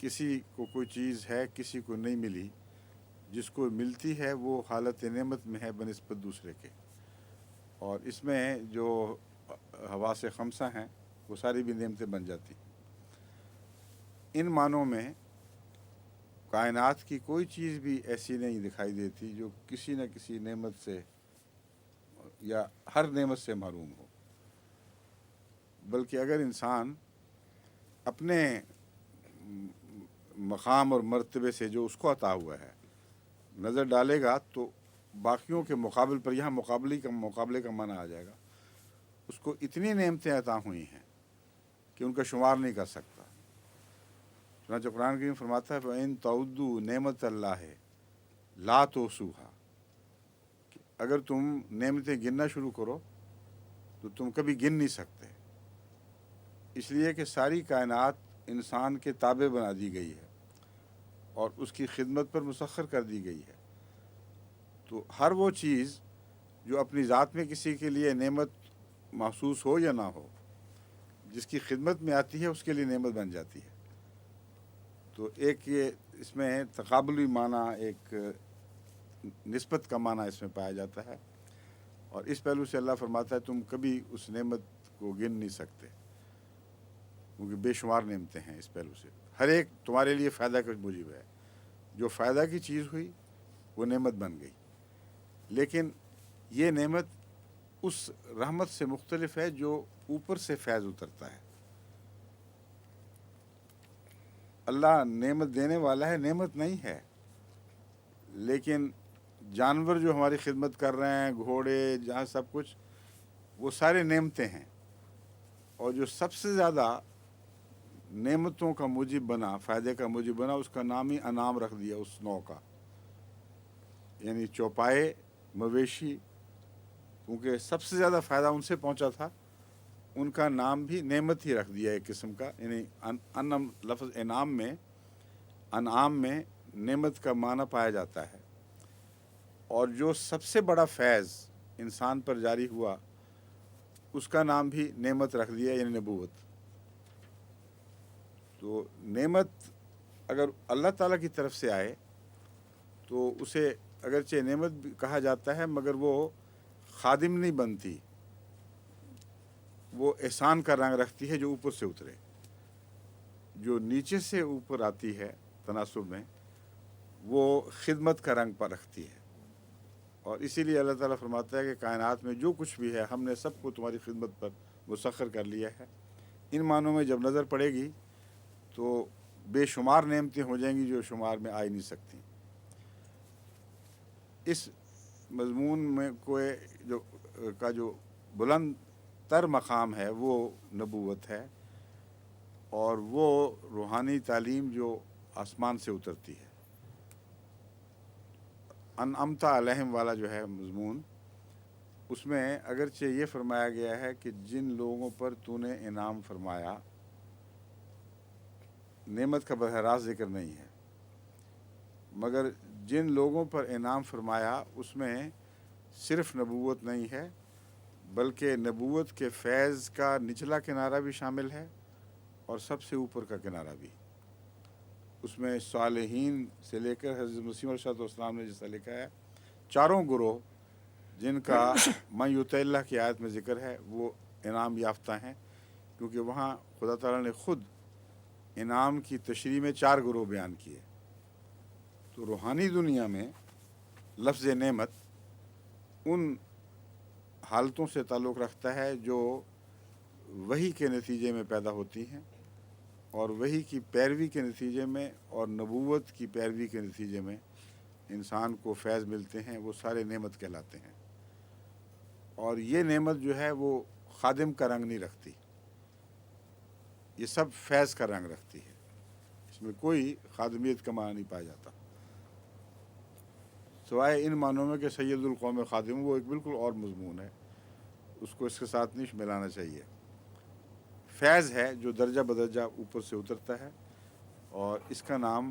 کسی کو کوئی چیز ہے کسی کو نہیں ملی، جس کو ملتی ہے وہ حالت نعمت میں ہے بنسبت دوسرے کے، اور اس میں جو حواس خمسہ ہیں وہ ساری بھی نعمتیں بن جاتی ہیں۔ ان معنوں میں کائنات کی کوئی چیز بھی ایسی نہیں دکھائی دیتی جو کسی نہ کسی نعمت سے یا ہر نعمت سے محروم ہو، بلکہ اگر انسان اپنے مقام اور مرتبے سے جو اس کو عطا ہوا ہے نظر ڈالے گا تو باقیوں کے مقابل پر یہاں مقابلے کا معنی آ جائے گا، اس کو اتنی نعمتیں عطا ہوئی ہیں کہ ان کا شمار نہیں کر سکتا۔ چنانچہ قرآن کریم فرماتا ہے فَإِن تَعُدُّوا نعمت اللہ لا تُحْصُوہا، اگر تم نعمتیں گننا شروع کرو تو تم کبھی گن نہیں سکتے، اس لیے کہ ساری کائنات انسان کے تابع بنا دی گئی ہے اور اس کی خدمت پر مسخر کر دی گئی ہے۔ تو ہر وہ چیز جو اپنی ذات میں کسی کے لیے نعمت محسوس ہو یا نہ ہو، جس کی خدمت میں آتی ہے اس کے لیے نعمت بن جاتی ہے۔ تو ایک یہ اس میں تقابلی معنی، ایک نسبت کا معنی اس میں پایا جاتا ہے، اور اس پہلو سے اللہ فرماتا ہے تم کبھی اس نعمت کو گن نہیں سکتے، کیونکہ بے شمار نعمتیں ہیں۔ اس پہلو سے ہر ایک تمہارے لیے فائدہ کا موجب ہے، جو فائدہ کی چیز ہوئی وہ نعمت بن گئی، لیکن یہ نعمت اس رحمت سے مختلف ہے جو اوپر سے فیض اترتا ہے۔ اللہ نعمت دینے والا ہے، نعمت نہیں ہے، لیکن جانور جو ہماری خدمت کر رہے ہیں، گھوڑے، جہاں سب کچھ، وہ سارے نعمتیں ہیں، اور جو سب سے زیادہ نعمتوں کا موجب بنا، فائدے کا موجب بنا، اس کا نام ہی انعام رکھ دیا اس نوع کا، یعنی چوپائے، مویشی، کیونکہ سب سے زیادہ فائدہ ان سے پہنچا تھا، ان کا نام بھی نعمت ہی رکھ دیا ایک قسم کا، یعنی لفظ انعام میں نعمت کا معنی پایا جاتا ہے، اور جو سب سے بڑا فیض انسان پر جاری ہوا اس کا نام بھی نعمت رکھ دیا، یعنی نبوت۔ تو نعمت اگر اللہ تعالیٰ کی طرف سے آئے تو اسے اگرچہ نعمت بھی کہا جاتا ہے، مگر وہ خادم نہیں بنتی، وہ احسان کا رنگ رکھتی ہے جو اوپر سے اترے۔ جو نیچے سے اوپر آتی ہے تناسب میں، وہ خدمت کا رنگ پر رکھتی ہے، اور اسی لیے اللہ تعالیٰ فرماتا ہے کہ کائنات میں جو کچھ بھی ہے ہم نے سب کو تمہاری خدمت پر مسخر کر لیا ہے۔ ان معنوں میں جب نظر پڑے گی تو بے شمار نعمتیں ہو جائیں گی جو شمار میں آ ہی نہیں سکتی۔ اس مضمون میں جو بلند تر مقام ہے وہ نبوت ہے، اور وہ روحانی تعلیم جو آسمان سے اترتی ہے۔ انعمت علیہم والا جو ہے مضمون، اس میں اگرچہ یہ فرمایا گیا ہے کہ جن لوگوں پر تو نے انعام فرمایا، نعمت کا براہ راست ذکر نہیں ہے، مگر جن لوگوں پر انعام فرمایا اس میں صرف نبوت نہیں ہے، بلکہ نبوت کے فیض کا نچلا کنارہ بھی شامل ہے اور سب سے اوپر کا کنارہ بھی۔ اس میں صالحین سے لے کر حضرت مسیح علیہ السلام نے جیسا لکھا ہے، چاروں گروہ جن کا من یطع اللہ کی آیت میں ذکر ہے وہ انعام یافتہ ہیں، کیونکہ وہاں خدا تعالیٰ نے خود انعام کی تشریح میں 4 گروہ بیان کیے۔ تو روحانی دنیا میں لفظ نعمت ان حالتوں سے تعلق رکھتا ہے جو وحی کے نتیجے میں پیدا ہوتی ہیں، اور وحی کی پیروی کے نتیجے میں اور نبوت کی پیروی کے نتیجے میں انسان کو فیض ملتے ہیں، وہ سارے نعمت کہلاتے ہیں۔ اور یہ نعمت جو ہے وہ خادم کا رنگ نہیں رکھتی، یہ سب فیض کا رنگ رکھتی ہے، اس میں کوئی خادمیت کا معنی نہیں پایا جاتا، سوائے ان معنوں میں کہ سید القوم خادم، وہ ایک بالکل اور مضمون ہے، اس کو اس کے ساتھ نہیں ملانا چاہیے۔ فیض ہے جو درجہ بدرجہ اوپر سے اترتا ہے، اور اس کا نام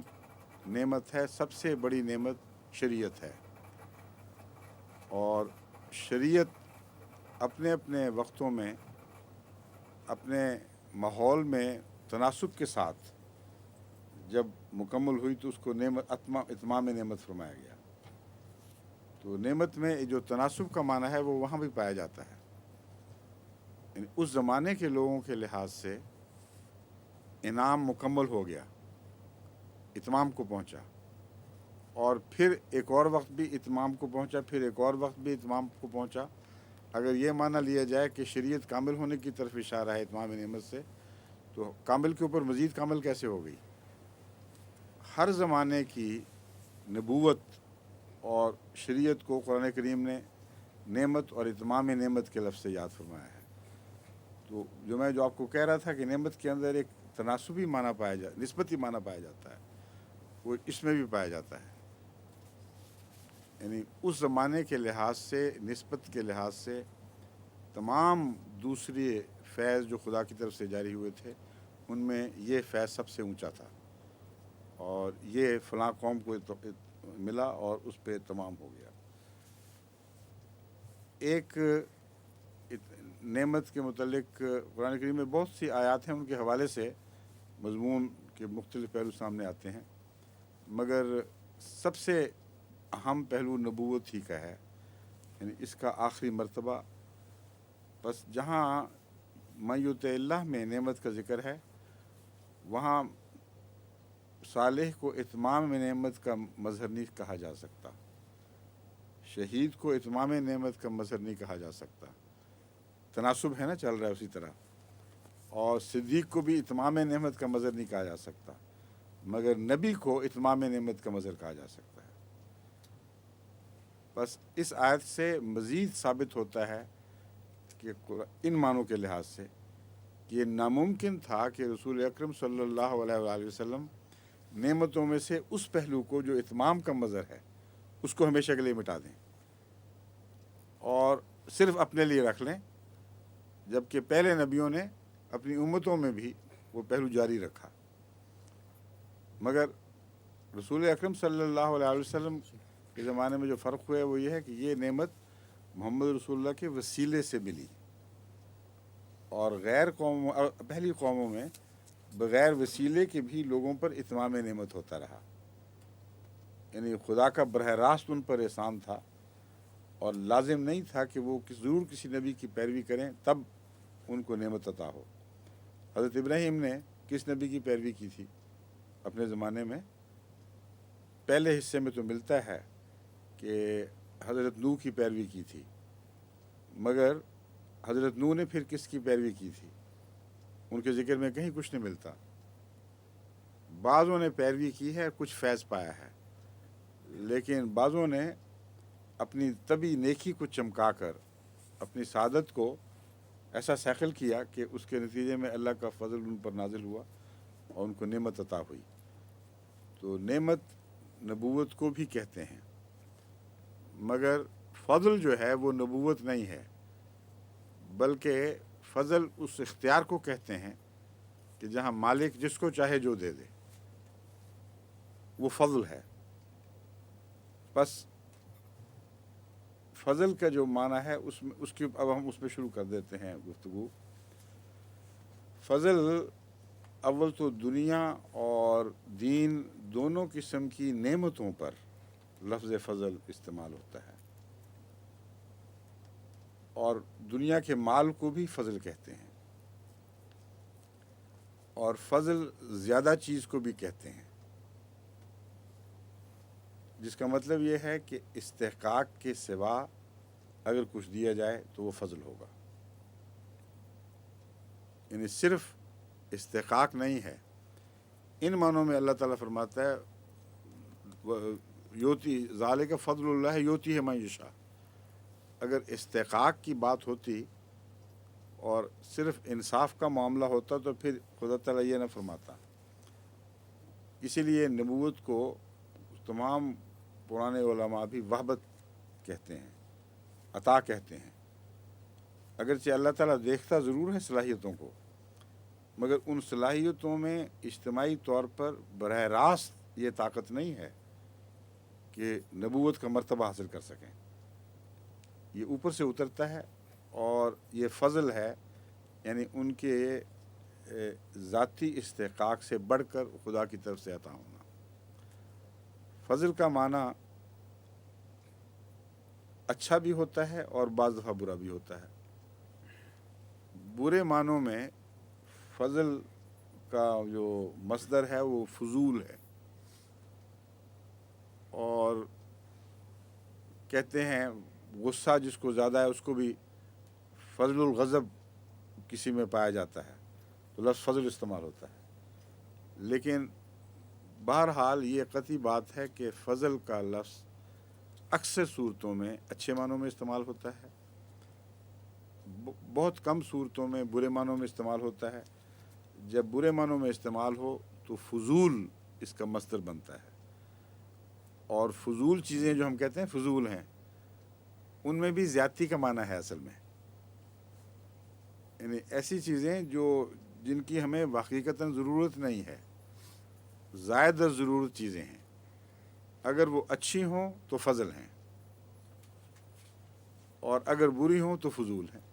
نعمت ہے۔ سب سے بڑی نعمت شریعت ہے، اور شریعت اپنے اپنے وقتوں میں اپنے ماحول میں تناسب کے ساتھ جب مکمل ہوئی تو اس کو نعمت اتمام نعمت فرمایا گیا. تو نعمت میں جو تناسب کا معنی ہے وہ وہاں بھی پایا جاتا ہے. یعنی اس زمانے کے لوگوں کے لحاظ سے انعام مکمل ہو گیا، اتمام کو پہنچا، اور پھر ایک اور وقت بھی اتمام کو پہنچا، پھر ایک اور وقت بھی اتمام کو پہنچا. اگر یہ معنی لیا جائے کہ شریعت کامل ہونے کی طرف اشارہ ہے اتمام نعمت سے، تو کامل کے اوپر مزید کامل کیسے ہو گئی؟ ہر زمانے کی نبوت اور شریعت کو قرآن کریم نے نعمت اور اتمام نعمت کے لفظ سے یاد فرمایا ہے. تو جو آپ کو کہہ رہا تھا کہ نعمت کے اندر ایک تناسبی معنی پایا جاتا، نسبتی معنی پایا جاتا ہے، وہ اس میں بھی پایا جاتا ہے. یعنی اس زمانے کے لحاظ سے، نسبت کے لحاظ سے تمام دوسرے فیض جو خدا کی طرف سے جاری ہوئے تھے ان میں یہ فیض سب سے اونچا تھا، اور یہ فلاں قوم کو ملا اور اس پہ تمام ہو گیا. ایک نعمت کے متعلق قرآن کریم میں بہت سی آیات ہیں، ان کے حوالے سے مضمون کے مختلف پہلو سامنے آتے ہیں، مگر سب سے اہم پہلو نبوت ہی کا ہے. یعنی اس کا آخری مرتبہ، بس جہاں من یطع اللہ میں نعمت کا ذکر ہے، وہاں صالح کو اتمام نعمت کا مظہر نہیں کہا جا سکتا، شہید کو اتمام نعمت کا مظہر نہیں کہا جا سکتا. تناسب ہے نا، چل رہا ہے اسی طرح. اور صدیق کو بھی اتمام نعمت کا مظہر نہیں کہا جا سکتا، مگر نبی کو اتمام نعمت کا مظہر کہا جا سکتا ہے. بس اس آیت سے مزید ثابت ہوتا ہے کہ ان معنوں کے لحاظ سے یہ ناممکن تھا کہ رسول اکرم صلی اللہ علیہ وآلہ وسلم نعمتوں میں سے اس پہلو کو جو اتمام کا مظہر ہے اس کو ہمیشہ کے لیے مٹا دیں اور صرف اپنے لیے رکھ لیں، جبکہ پہلے نبیوں نے اپنی امتوں میں بھی وہ پہلو جاری رکھا. مگر رسول اکرم صلی اللہ علیہ وسلم کے زمانے میں جو فرق ہوا ہے وہ یہ ہے کہ یہ نعمت محمد رسول اللہ کے وسیلے سے ملی، اور غیر قوموں، پہلی قوموں میں بغیر وسیلے کے بھی لوگوں پر اتمام نعمت ہوتا رہا. یعنی خدا کا براہ راست ان پر احسان تھا، اور لازم نہیں تھا کہ وہ ضرور کسی نبی کی پیروی کریں تب ان کو نعمت عطا ہو. حضرت ابراہیم نے کس نبی کی پیروی کی تھی اپنے زمانے میں؟ پہلے حصے میں تو ملتا ہے کہ حضرت نوح کی پیروی کی تھی، مگر حضرت نوح نے پھر کس کی پیروی کی تھی ان کے ذکر میں کہیں کچھ نہیں ملتا. بعضوں نے پیروی کی ہے، کچھ فیض پایا ہے، لیکن بعضوں نے اپنی طبی نیکی کو چمکا کر اپنی سعادت کو ایسا سیکل کیا کہ اس کے نتیجے میں اللہ کا فضل ان پر نازل ہوا اور ان کو نعمت عطا ہوئی. تو نعمت نبوت کو بھی کہتے ہیں، مگر فضل جو ہے وہ نبوت نہیں ہے، بلکہ فضل اس اختیار کو کہتے ہیں کہ جہاں مالک جس کو چاہے جو دے دے، وہ فضل ہے. بس فضل کا جو معنی ہے اس کی اب ہم اس پہ شروع کر دیتے ہیں گفتگو. فضل اول تو دنیا اور دین دونوں قسم کی نعمتوں پر لفظ فضل استعمال ہوتا ہے، اور دنیا کے مال کو بھی فضل کہتے ہیں، اور فضل زیادہ چیز کو بھی کہتے ہیں، جس کا مطلب یہ ہے کہ استحقاق کے سوا اگر کچھ دیا جائے تو وہ فضل ہوگا. یعنی صرف استحقاق نہیں ہے. ان معنوں میں اللہ تعالیٰ فرماتا ہے یوتی ذالک فضل اللہ یوتی ہے من یشاء. اگر استحقاق کی بات ہوتی اور صرف انصاف کا معاملہ ہوتا تو پھر خدا تعالیٰ یہ نہ فرماتا. اسی لیے نبوت کو تمام پرانے علماء بھی وہبت کہتے ہیں، عطا کہتے ہیں. اگرچہ اللہ تعالیٰ دیکھتا ضرور ہے صلاحیتوں کو، مگر ان صلاحیتوں میں اجتماعی طور پر براہ راست یہ طاقت نہیں ہے کہ نبوت کا مرتبہ حاصل کر سکیں. یہ اوپر سے اترتا ہے، اور یہ فضل ہے. یعنی ان کے ذاتی استحقاق سے بڑھ کر خدا کی طرف سے عطا ہونا۔ فضل کا معنی اچھا بھی ہوتا ہے اور بعض دفعہ برا بھی ہوتا ہے۔ برے معنوں میں فضل کا جو مصدر ہے وہ فضول ہے، اور کہتے ہیں غصہ جس کو زیادہ ہے اس کو بھی فضل الغضب کسی میں پایا جاتا ہے، تو لفظ فضل استعمال ہوتا ہے۔ لیکن بہرحال یہ قطعی بات ہے کہ فضل کا لفظ اکثر صورتوں میں اچھے معنوں میں استعمال ہوتا ہے، بہت کم صورتوں میں برے معنوں میں استعمال ہوتا ہے۔ جب برے معنوں میں استعمال ہو تو فضول اس کا مصدر بنتا ہے، اور فضول چیزیں جو ہم کہتے ہیں فضول ہیں، ان میں بھی زیادتی کا معنی ہے اصل میں، یعنی ایسی چیزیں جن کی ہمیں حقیقتاً ضرورت نہیں ہے، زائد از ضرورت چیزیں ہیں، اگر وہ اچھی ہوں تو فضل ہیں، اور اگر بری ہوں تو فضول ہیں۔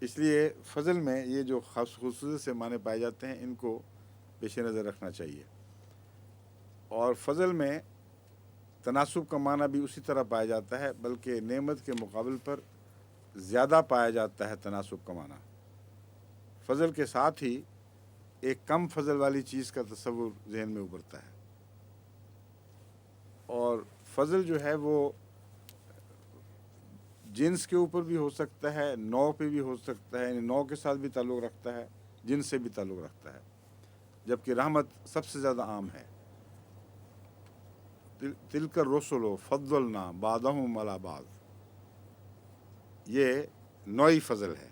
اس لیے فضل میں یہ جو خصوصیت سے معنی پائے جاتے ہیں ان کو پیش نظر رکھنا چاہیے۔ اور فضل میں تناسب کا معنی بھی اسی طرح پایا جاتا ہے، بلکہ نعمت کے مقابل پر زیادہ پایا جاتا ہے تناسب کا معنی۔ فضل کے ساتھ ہی ایک کم فضل والی چیز کا تصور ذہن میں ابھرتا ہے، اور فضل جو ہے وہ جنس کے اوپر بھی ہو سکتا ہے، نوع پہ بھی ہو سکتا ہے، یعنی نوع کے ساتھ بھی تعلق رکھتا ہے، جنس سے بھی تعلق رکھتا ہے، جبکہ رحمت سب سے زیادہ عام ہے۔ تلک الرسل فضلنا بعضهم علی بعض، یہ نوعی فضل ہے،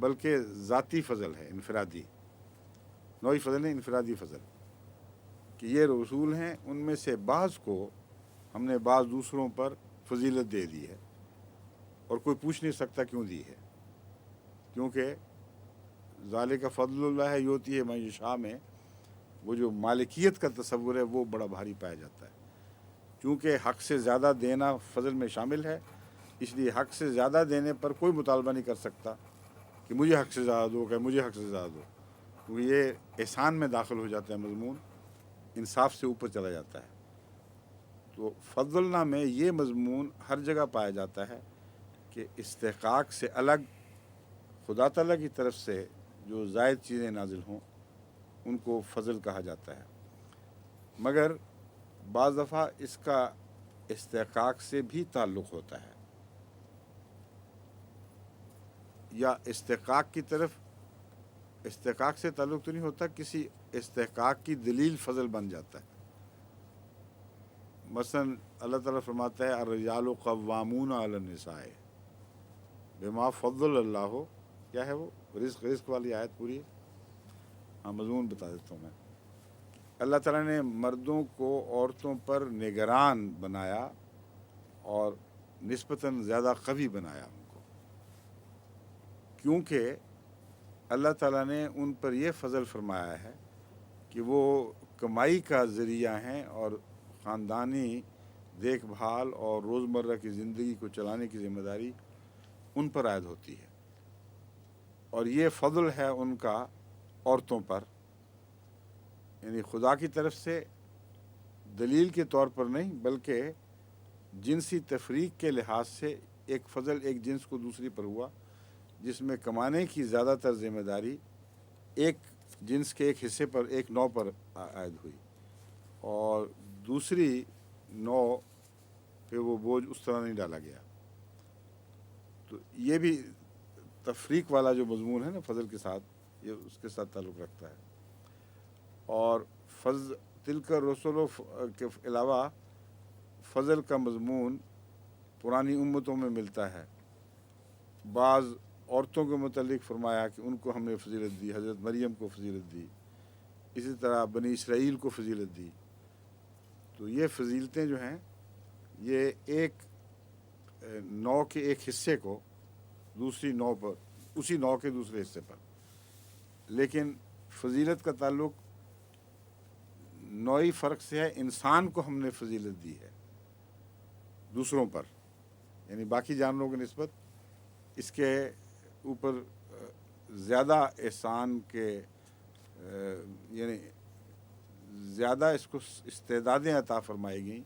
بلکہ ذاتی فضل ہے، انفرادی۔ نوعی فضل نہیں، انفرادی فضل، کہ یہ رسول ہیں، ان میں سے بعض کو ہم نے بعض دوسروں پر فضیلت دے دی ہے، اور کوئی پوچھ نہیں سکتا کیوں دی ہے، کیونکہ ذالک فضل اللہ یؤتیہ من یشاء میں وہ جو مالکیت کا تصور ہے وہ بڑا بھاری پایا جاتا ہے، کیونکہ حق سے زیادہ دینا فضل میں شامل ہے، اس لیے حق سے زیادہ دینے پر کوئی مطالبہ نہیں کر سکتا کہ مجھے حق سے زیادہ دو، کہ مجھے حق سے زیادہ دو، کیونکہ یہ احسان میں داخل ہو جاتا ہے، مضمون انصاف سے اوپر چلا جاتا ہے۔ تو فضلنا میں یہ مضمون ہر جگہ پایا جاتا ہے کہ استحقاق سے الگ خدا تعالیٰ کی طرف سے جو زائد چیزیں نازل ہوں ان کو فضل کہا جاتا ہے، مگر بعض دفعہ اس کا استحقاق سے بھی تعلق ہوتا ہے، یا استحقاق کی طرف استحقاق سے تعلق تو نہیں ہوتا، کسی استحقاق کی دلیل فضل بن جاتا ہے۔ مثلا اللہ تعالیٰ فرماتا ہے الرجال قوامون علی النساء بما فضل اللہ، کیا ہے وہ رزق والی آیت پوری ہے، ہاں مضمون بتا دیتا ہوں میں۔ اللہ تعالیٰ نے مردوں کو عورتوں پر نگران بنایا اور نسبتاً زیادہ قوی بنایا ان کو، کیونکہ اللہ تعالیٰ نے ان پر یہ فضل فرمایا ہے کہ وہ کمائی کا ذریعہ ہیں، اور خاندانی دیکھ بھال اور روزمرہ کی زندگی کو چلانے کی ذمہ داری ان پر عائد ہوتی ہے، اور یہ فضل ہے ان کا عورتوں پر، یعنی خدا کی طرف سے دلیل کے طور پر نہیں بلکہ جنسی تفریق کے لحاظ سے ایک فضل ایک جنس کو دوسری پر ہوا، جس میں کمانے کی زیادہ تر ذمہ داری ایک جنس کے ایک حصے پر، ایک نوع پر عائد ہوئی، اور دوسری نوع پہ وہ بوجھ اس طرح نہیں ڈالا گیا۔ تو یہ بھی تفریق والا جو مضمون ہے نا فضل کے ساتھ، یہ اس کے ساتھ تعلق رکھتا ہے۔ اور تلک الرسل کے علاوہ فضل کا مضمون پرانی امتوں میں ملتا ہے۔ بعض عورتوں کے متعلق فرمایا کہ ان کو ہم نے فضیلت دی، حضرت مریم کو فضیلت دی، اسی طرح بنی اسرائیل کو فضیلت دی۔ تو یہ فضیلتیں جو ہیں یہ ایک نوع کے ایک حصے کو دوسری نوع پر، اسی نوع کے دوسرے حصے پر، لیکن فضیلت کا تعلق نوعی فرق سے ہے۔ انسان کو ہم نے فضیلت دی ہے دوسروں پر، یعنی باقی جانوروں کی نسبت اس کے اوپر زیادہ احسان کے یعنی زیادہ اس کو استعدادیں عطا فرمائی گئیں،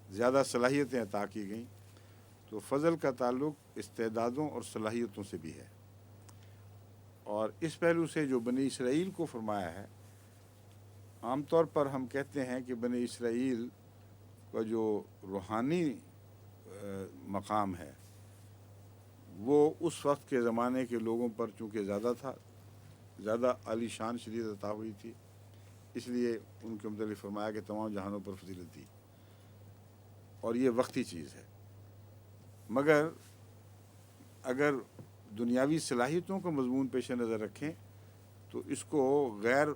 زیادہ صلاحیتیں عطا کی گئیں، تو فضل کا تعلق استعدادوں اور صلاحیتوں سے بھی ہے۔ اور اس پہلو سے جو بنی اسرائیل کو فرمایا ہے، عام طور پر ہم کہتے ہیں کہ بنی اسرائیل کا جو روحانی مقام ہے وہ اس وقت کے زمانے کے لوگوں پر چونکہ زیادہ تھا، زیادہ عالی شان شدید عطا ہوئی تھی، اس لیے ان کے متعلق فرمایا کہ تمام جہانوں پر فضیلت دی، اور یہ وقتی چیز ہے۔ مگر اگر دنیاوی صلاحیتوں کا مضمون پیش نظر رکھیں تو اس کو غیر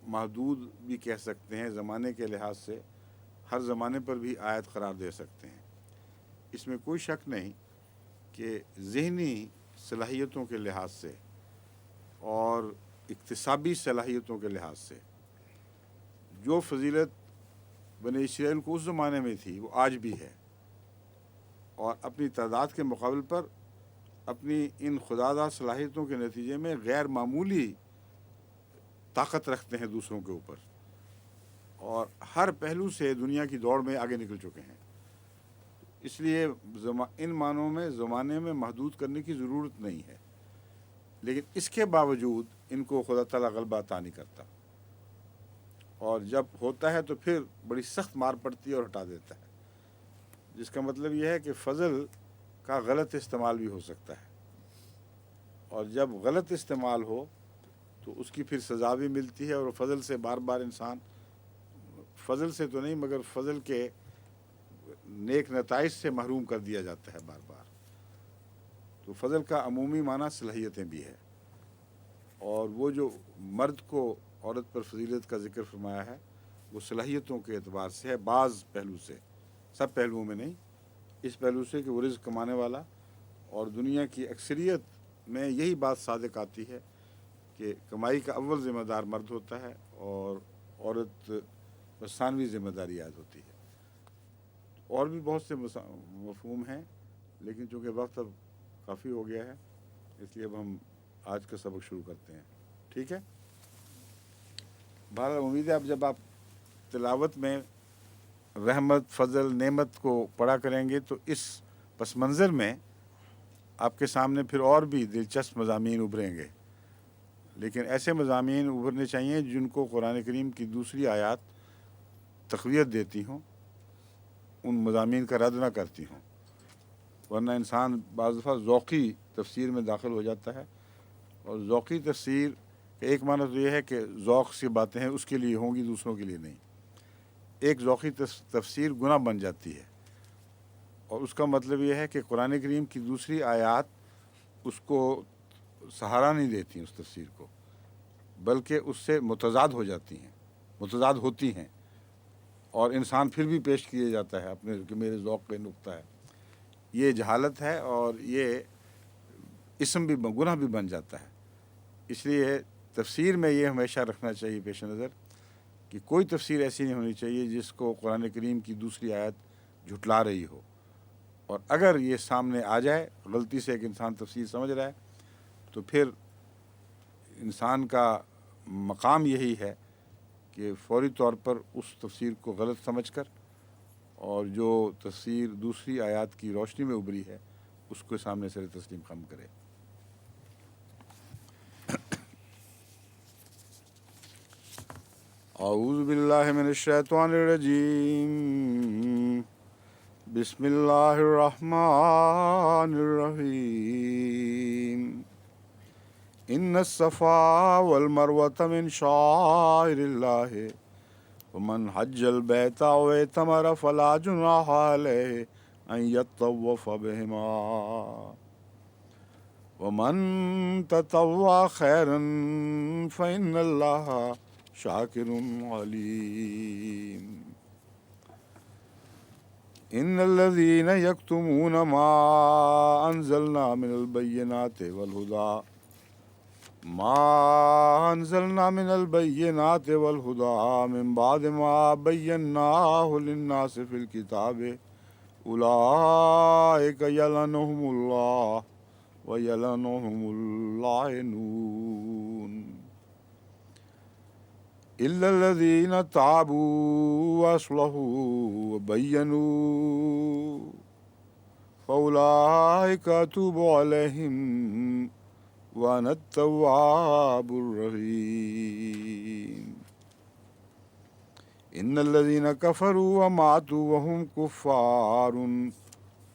محدود بھی کہہ سکتے ہیں، زمانے کے لحاظ سے ہر زمانے پر بھی آیت قرار دے سکتے ہیں۔ اس میں کوئی شک نہیں کہ ذہنی صلاحیتوں کے لحاظ سے اور اکتسابی صلاحیتوں کے لحاظ سے جو فضیلت بنی اسرائیل کو اس زمانے میں تھی وہ آج بھی ہے، اور اپنی تعداد کے مقابل پر اپنی ان خداداد صلاحیتوں کے نتیجے میں غیر معمولی طاقت رکھتے ہیں دوسروں کے اوپر، اور ہر پہلو سے دنیا کی دوڑ میں آگے نکل چکے ہیں۔ اس لیے ان معنوں میں زمانے میں محدود کرنے کی ضرورت نہیں ہے، لیکن اس کے باوجود ان کو خدا تعالیٰ غلبہ عطا نہیں کرتا، اور جب ہوتا ہے تو پھر بڑی سخت مار پڑتی ہے اور ہٹا دیتا ہے، جس کا مطلب یہ ہے کہ فضل کا غلط استعمال بھی ہو سکتا ہے، اور جب غلط استعمال ہو تو اس کی پھر سزا بھی ملتی ہے، اور فضل سے بار بار انسان، فضل سے تو نہیں مگر فضل کے نیک نتائج سے محروم کر دیا جاتا ہے بار بار۔ تو فضل کا عمومی معنی صلاحیتیں بھی ہے، اور وہ جو مرد کو عورت پر فضیلت کا ذکر فرمایا ہے وہ صلاحیتوں کے اعتبار سے ہے، بعض پہلو سے، سب پہلوؤں میں نہیں، اس پہلو سے کہ وہ رزق کمانے والا، اور دنیا کی اکثریت میں یہی بات صادق آتی ہے کہ کمائی کا اول ذمہ دار مرد ہوتا ہے اور عورت پر ثانوی ذمہ داری عائد ہوتی ہے۔ اور بھی بہت سے مفہوم ہیں، لیکن چونکہ وقت اب کافی ہو گیا ہے اس لیے اب ہم آج کا سبق شروع کرتے ہیں، ٹھیک ہے؟ بہرحال امید ہے اب جب آپ تلاوت میں رحمت، فضل، نعمت کو پڑھا کریں گے تو اس پس منظر میں آپ کے سامنے پھر اور بھی دلچسپ مضامین ابھریں گے، لیکن ایسے مضامین ابھرنے چاہیے جن کو قرآن کریم کی دوسری آیات تقویت دیتی ہوں، ان مضامین کا رد نہ کرتی ہوں، ورنہ انسان بعض دفعہ ذوقی تفسیر میں داخل ہو جاتا ہے، اور ذوقی تفسیر کا ایک معنی تو یہ ہے کہ ذوق سی باتیں ہیں اس کے لیے ہوں گی، دوسروں کے لیے نہیں۔ ایک ذوقی تفسیر گناہ بن جاتی ہے، اور اس کا مطلب یہ ہے کہ قرآن کریم کی دوسری آیات اس کو سہارا نہیں دیتی اس تفسیر کو، بلکہ اس سے متضاد ہو جاتی ہیں، متضاد ہوتی ہیں، اور انسان پھر بھی پیش کیے جاتا ہے اپنے کہ میرے ذوق کا نقطہ ہے۔ یہ جہالت ہے، اور یہ اسم بھی گناہ بھی بن جاتا ہے۔ اس لیے تفسیر میں یہ ہمیشہ رکھنا چاہیے پیش نظر کہ کوئی تفسیر ایسی نہیں ہونی چاہیے جس کو قرآن کریم کی دوسری آیت جھٹلا رہی ہو، اور اگر یہ سامنے آ جائے غلطی سے ایک انسان تفسیر سمجھ رہا ہے تو پھر انسان کا مقام یہی ہے کہ فوری طور پر اس تفسیر کو غلط سمجھ کر، اور جو تفسیر دوسری آیات کی روشنی میں ابھری ہے اس کو سامنے سے تسلیم خم کرے۔ اعوذ باللہ من الشیطان الرجیم، بسم اللہ الرحمن الرحیم، ان الصفا والمروة من شعائر اللہ ومن حج البیت او اعتمر فلا جناح علیہ ان یطوف بہما ومن تطوع خیرا فإن اللہ شاکر علیم۔ ان الذین یکتمون ما انزلنا من البینات والہدی من بعد ما بیناہ للناس فی الکتاب اولئک یلعنہم اللہ ويلعنهم اللاعنون إلا الذين تابوا وأصلحوا وبينوا فأولئك أتوب عليهم وأنا التواب الرحيم إن الذين كفروا وماتوا وهم كفار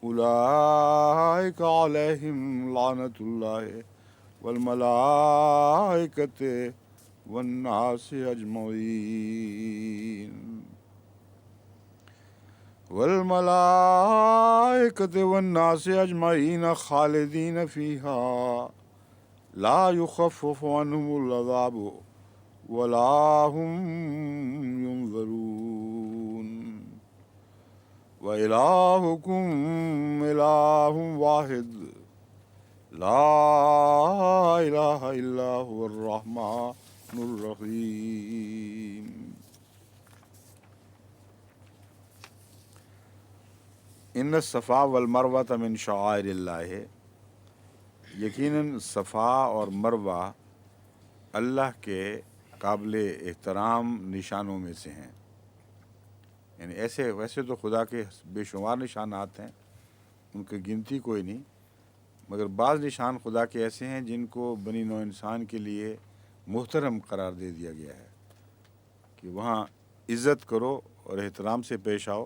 أولئك عليهم لعنة الله والملائكة والناس أجمعين والملائكة والناس أجمعين خالدين فيها لا يخفف عنهم العذاب ولا هم ينظرون وإلهكم إله واحد لا إله إلا هو الرحمن الرحيم ان الصفا والمروہ من شعائر اللہ، یقیناً صفا اور مروہ اللہ کے قابل احترام نشانوں میں سے ہیں. یعنی ویسے تو خدا کے بے شمار نشانات ہیں، ان کی گنتی کوئی نہیں، مگر بعض نشان خدا کے ایسے ہیں جن کو بنی نوع انسان کے لیے محترم قرار دے دیا گیا ہے کہ وہاں عزت کرو اور احترام سے پیش آؤ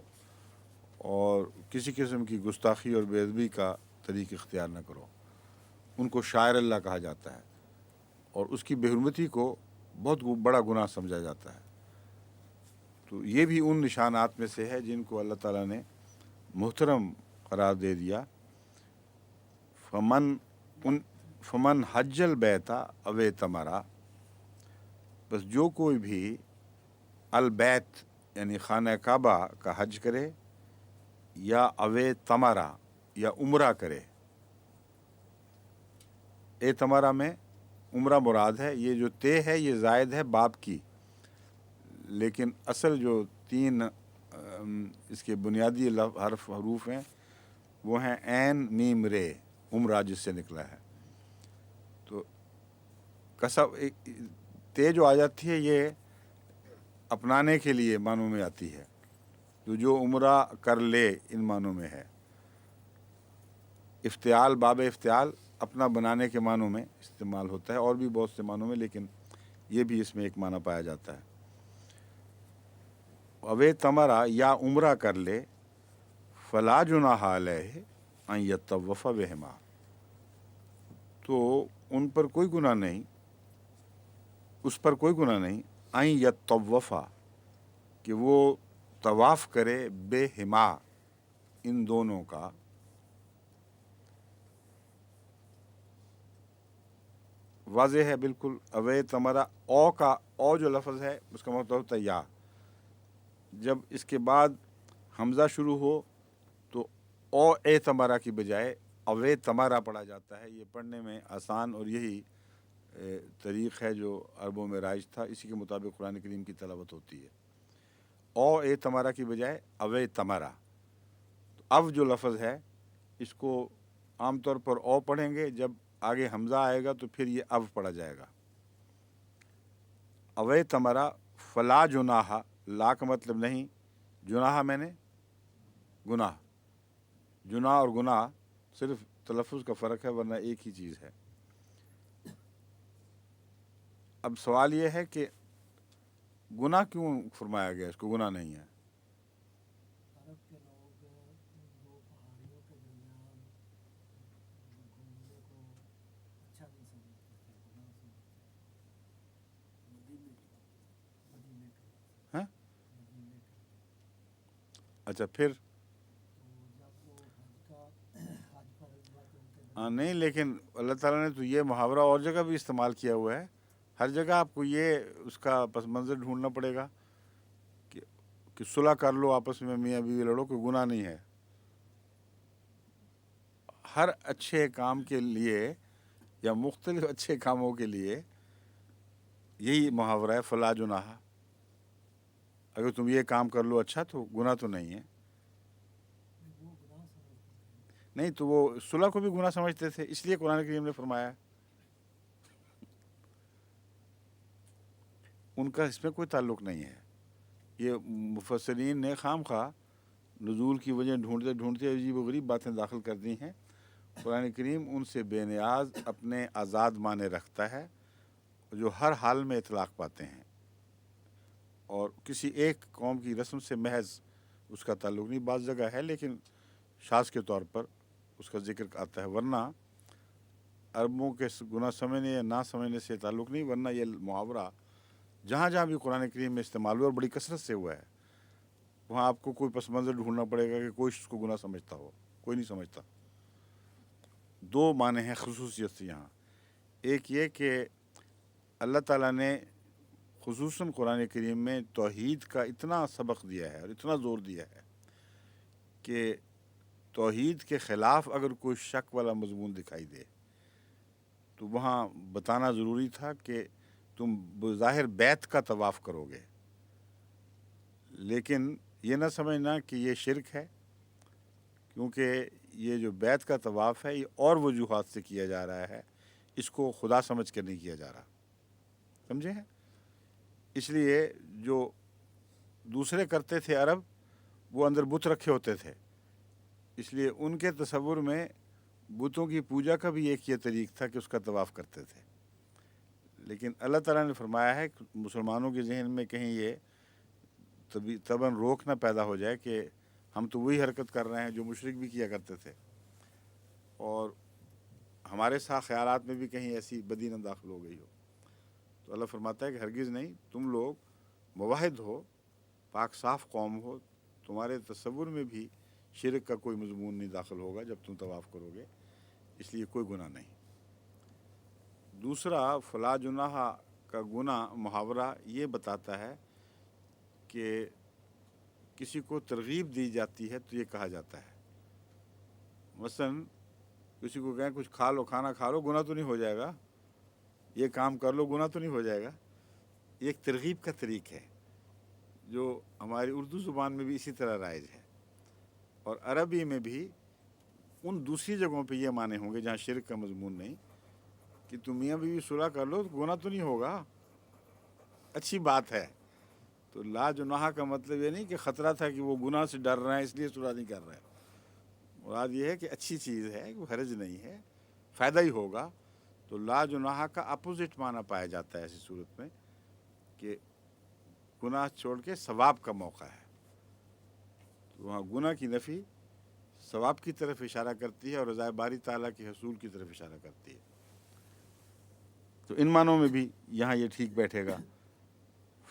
اور کسی قسم کی گستاخی اور بے ادبی کا طریق اختیار نہ کرو. ان کو شاعر اللہ کہا جاتا ہے اور اس کی بے حرمتی کو بہت بڑا گناہ سمجھا جاتا ہے. تو یہ بھی ان نشانات میں سے ہے جن کو اللہ تعالیٰ نے محترم قرار دے دیا. فمن حج البیت او اعتمرا، بس جو کوئی بھی البیت یعنی خانہ کعبہ کا حج کرے یا اوے تمرا یا عمرہ کرے. اے تمرا میں عمرہ مراد ہے. یہ جو تے ہے یہ زائد ہے باب کی، لیکن اصل جو 3 اس کے بنیادی حروف ہیں وہ ہیں عین میم رے، عمرہ جس سے نکلا ہے. تو کسب تے جو آ جاتی ہے یہ اپنانے کے لیے معنوں میں آتی ہے، تو جو عمرہ کر لے ان معنوں میں ہے. افتعال، باب افتعال اپنا بنانے کے معنوں میں استعمال ہوتا ہے، اور بھی بہت سے معنوں میں، لیکن یہ بھی اس میں ایک معنی پایا جاتا ہے. اوے تمرا یا عمرہ کر لے، فلا جناح علیہ ان یطوف بہما، تو ان پر کوئی گناہ نہیں، اس پر کوئی گناہ نہیں، ان یطوفا کہ وہ طواف کرے، بہما ان دونوں کا. واضح ہے بالکل. اوے تمرا او کا او جو لفظ ہے اس کا مطلب ہوتا ہے یا. جب اس کے بعد حمزہ شروع ہو تو او اے تمرا کی بجائے اوے تمرا پڑھا جاتا ہے. یہ پڑھنے میں آسان اور یہی طریق ہے جو عربوں میں رائج تھا، اسی کے مطابق قرآن کریم کی تلاوت ہوتی ہے. او اے تمرا کی بجائے اوے تمرا. اب جو لفظ ہے اس کو عام طور پر او پڑھیں گے، جب آگے حمزہ آئے گا تو پھر یہ اب پڑھا جائے گا. اوے تمرا فلا جناح، لا کا مطلب نہیں، جناح میں نے گناہ. جناح اور گناہ صرف تلفظ کا فرق ہے، ورنہ ایک ہی چیز ہے. اب سوال یہ ہے کہ گناہ کیوں فرمایا گیا؟ اس کو گناہ نہیں ہے. عرب کے لوگ 2 پہاڑیوں کے درمیان گھومنے کو اچھا نہیں سمجھتے تھے، گناہ سمجھتے تھے. مدینے کے ہاں اچھا پھر تو جب وہ حج فرض ہوا تو ان کے نہیں، لیکن اللہ تعالیٰ نے تو یہ محاورہ اور جگہ بھی استعمال کیا ہوا ہے. ہر جگہ آپ کو یہ اس کا پس منظر ڈھونڈنا پڑے گا کہ صلح کر لو آپس میں، میاں بیوی لڑو، کوئی گناہ نہیں ہے. ہر اچھے کام کے لیے یا مختلف اچھے کاموں کے لیے یہی محاورہ ہے فلا جناح. اگر تم یہ کام کر لو اچھا تو گناہ تو نہیں ہے. وہ گناہ سمجھتے تھے. نہیں تو وہ صلح کو بھی گناہ سمجھتے تھے، اس لیے قرآن کریم نے فرمایا ہے۔ ان کا اس میں کوئی تعلق نہیں ہے۔ یہ مفسرین نے خام خواہ نزول کی وجہ ڈھونڈتے ڈھونڈتے عجیب و غریب باتیں داخل کر دی ہیں۔ قرآن کریم ان سے بے نیاز اپنے آزاد معنی رکھتا ہے جو ہر حال میں اطلاق پاتے ہیں، اور کسی ایک قوم کی رسم سے محض اس کا تعلق نہیں۔ بعض جگہ ہے لیکن شاذ کے طور پر اس کا ذکر آتا ہے، ورنہ عربوں کے گناہ سمجھنے یا نہ سمجھنے سے تعلق نہیں، ورنہ یہ محاورہ جہاں جہاں بھی قرآن کریم میں استعمال ہوا اور بڑی کثرت سے ہوا ہے، وہاں آپ کو کوئی پس منظر ڈھونڈنا پڑے گا کہ کوئی اس کو گناہ سمجھتا ہو، کوئی نہیں سمجھتا۔ دو معنی ہیں خصوصیت سے یہاں، ایک یہ کہ اللہ تعالیٰ نے خصوصاً قرآن کریم میں توحید کا اتنا سبق دیا ہے اور اتنا زور دیا ہے کہ توحید کے خلاف اگر کوئی شک والا مضمون دکھائی دے تو وہاں بتانا ضروری تھا کہ تم بظاہر بیت کا طواف کرو گے، لیکن یہ نہ سمجھنا کہ یہ شرک ہے، کیونکہ یہ جو بیت کا طواف ہے یہ اور وجوہات سے کیا جا رہا ہے، اس کو خدا سمجھ کر نہیں کیا جا رہا، سمجھے ہیں؟ اس لیے جو دوسرے کرتے تھے عرب، وہ اندر بت رکھے ہوتے تھے، اس لیے ان کے تصور میں بتوں کی پوجا کا بھی ایک یہ طریق تھا کہ اس کا طواف کرتے تھے۔ لیکن اللہ تعالیٰ نے فرمایا ہے کہ مسلمانوں کے ذہن میں کہیں یہ طبعاً روک نہ پیدا ہو جائے کہ ہم تو وہی حرکت کر رہے ہیں جو مشرک بھی کیا کرتے تھے، اور ہمارے ساتھ خیالات میں بھی کہیں ایسی بدی نہ داخل ہو گئی ہو۔ تو اللہ فرماتا ہے کہ ہرگز نہیں، تم لوگ موحد ہو، پاک صاف قوم ہو، تمہارے تصور میں بھی شرک کا کوئی مضمون نہیں داخل ہوگا جب تم طواف کرو گے، اس لیے کوئی گناہ نہیں۔ دوسرا، فلا جناح کا گناہ محاورہ یہ بتاتا ہے کہ کسی کو ترغیب دی جاتی ہے تو یہ کہا جاتا ہے، مثلاً کسی کو کہیں کچھ کھا لو، کھانا کھا لو، گناہ تو نہیں ہو جائے گا، یہ کام کر لو، گناہ تو نہیں ہو جائے گا۔ یہ ایک ترغیب کا طریق ہے جو ہماری اردو زبان میں بھی اسی طرح رائج ہے، اور عربی میں بھی ان دوسری جگہوں پہ یہ معنی ہوں گے جہاں شرک کا مضمون نہیں، کہ تم میاں بیوی صلح کر لو تو گناہ تو نہیں ہوگا، اچھی بات ہے۔ تو لا جناح کا مطلب یہ نہیں کہ خطرہ تھا کہ وہ گناہ سے ڈر رہے ہیں اس لیے صلح نہیں کر رہے، مراد یہ ہے کہ اچھی چیز ہے، وہ حرج نہیں ہے، فائدہ ہی ہوگا۔ تو لا جناح کا اپوزٹ معنی پایا جاتا ہے ایسی صورت میں کہ گناہ چھوڑ کے ثواب کا موقع ہے، تو وہاں گناہ کی نفی ثواب کی طرف اشارہ کرتی ہے اور رضا باری تعالیٰ کے حصول کی طرف اشارہ کرتی ہے۔ تو ان معنوں میں بھی یہاں یہ ٹھیک بیٹھے گا،